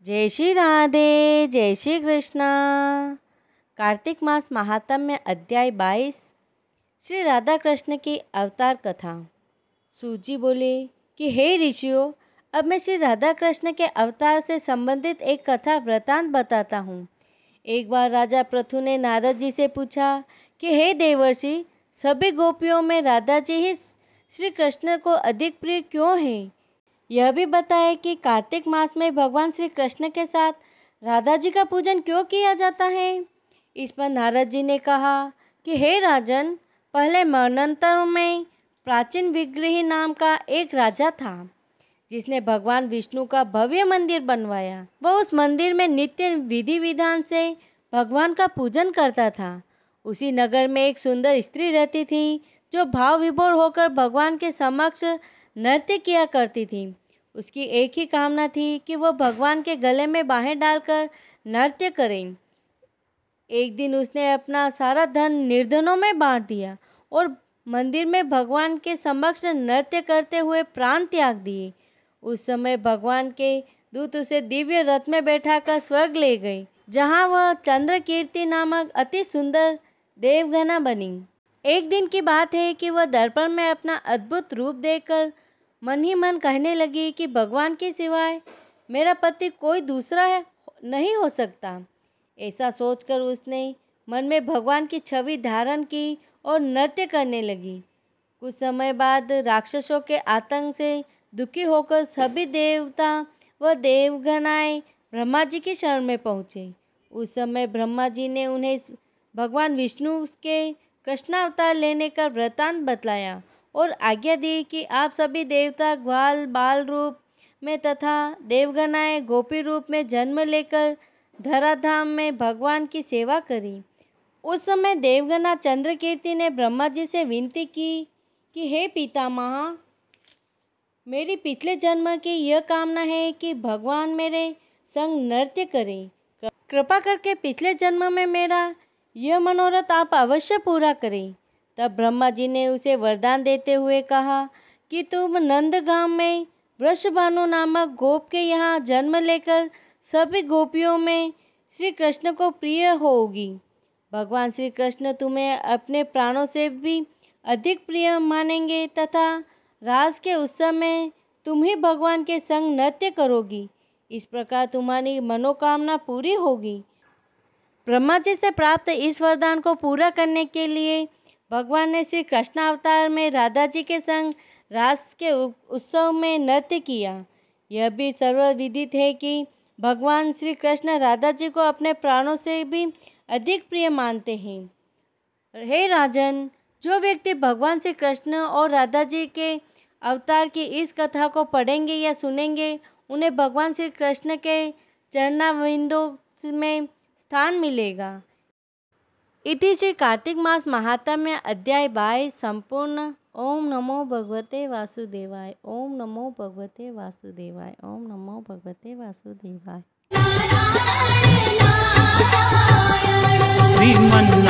जय श्री राधे, जय श्री कृष्णा। कार्तिक मास महात्म्य अध्याय 22। श्री राधा कृष्ण की अवतार कथा। सूजी बोले कि हे ऋषियों, अब मैं श्री राधा कृष्ण के अवतार से संबंधित एक कथा वृतांत बताता हूँ। एक बार राजा पृथु ने नारद जी से पूछा कि हे देवर्षि, सभी गोपियों में राधा जी ही श्री कृष्ण को अधिक प्रिय क्यों है? यह भी बताए कि कार्तिक मास में भगवान श्री कृष्ण के साथ राधा जी का पूजन क्यों किया जाता है। इस पर नारद जी ने कहा कि हे राजन, पहले मनवंतर में प्राचीन विग्रही नाम का एक राजा था, जिसने भगवान विष्णु का भव्य मंदिर बनवाया। वह उस मंदिर में नित्य विधि विधान से भगवान का पूजन करता था। उसी नगर में एक सुंदर स्त्री रहती थी, जो भाव विभोर होकर भगवान के समक्ष नृत्य किया करती थी। उसकी एक ही कामना थी कि वह भगवान के गले में बाहें डालकर नृत्य करे। एक दिन उसने अपना सारा धन निर्धनों में बांट दिया और मंदिर में भगवान के समक्ष नृत्य करते हुए प्राण त्याग दिए। उस समय भगवान के दूत उसे दिव्य रथ में बैठाकर स्वर्ग ले गए, जहां वह चंद्रकीर्ति नामक अति सुंदर देवगना बनी। एक दिन की बात है कि वह दर्पण में अपना अद्भुत रूप देखकर मन ही मन कहने लगी कि भगवान के सिवाय मेरा पति कोई दूसरा नहीं हो सकता। ऐसा सोचकर उसने मन में भगवान की छवि धारण की और नृत्य करने लगी। कुछ समय बाद राक्षसों के आतंक से दुखी होकर सभी देवता व देवगणाएं ब्रह्मा जी की शरण में पहुँचे। उस समय ब्रह्मा जी ने उन्हें भगवान विष्णु के कृष्णावतार लेने का वृतांत बतलाया और आज्ञा दी कि आप सभी देवता ग्वाल बाल रूप में तथा देवगणाएं गोपी रूप में जन्म लेकर धराधाम में भगवान की सेवा करी। उस समय देवगणा चंद्रकीर्ति ने ब्रह्मा जी से विनती की कि हे पितामह, मेरी पिछले जन्म की यह कामना है कि भगवान मेरे संग नृत्य करें। कृपा करके पिछले जन्म में मेरा यह मनोरथ आप अवश्य पूरा करें। तब ब्रह्मा जी ने उसे वरदान देते हुए कहा कि तुम नंदगांव में वृषभानु नामक गोप के यहाँ जन्म लेकर सभी गोपियों में श्री कृष्ण को प्रिय होगी। भगवान श्री कृष्ण तुम्हें अपने प्राणों से भी अधिक प्रिय मानेंगे तथा रास के उत्सव में तुम ही भगवान के संग नृत्य करोगी। इस प्रकार तुम्हारी मनोकामना पूरी होगी। ब्रह्मा जी से प्राप्त इस वरदान को पूरा करने के लिए भगवान ने श्री कृष्ण अवतार में राधा जी के संग रास के उत्सव में नृत्य किया। यह भी सर्वविदित है कि भगवान श्री कृष्ण राधा जी को अपने प्राणों से भी अधिक प्रिय मानते हैं। हे राजन, जो व्यक्ति भगवान श्री कृष्ण और राधा जी के अवतार की इस कथा को पढ़ेंगे या सुनेंगे, उन्हें भगवान श्री कृष्ण के चरणारविंदों में स्थान मिलेगा। इति श्री कार्तिक मास महात्म्य अध्याय 22 संपूर्ण। ओम नमो भगवते वासुदेवाय। ओम नमो भगवते वासुदेवाय। ओम नमो भगवते वासुदेवाय। श्रीमन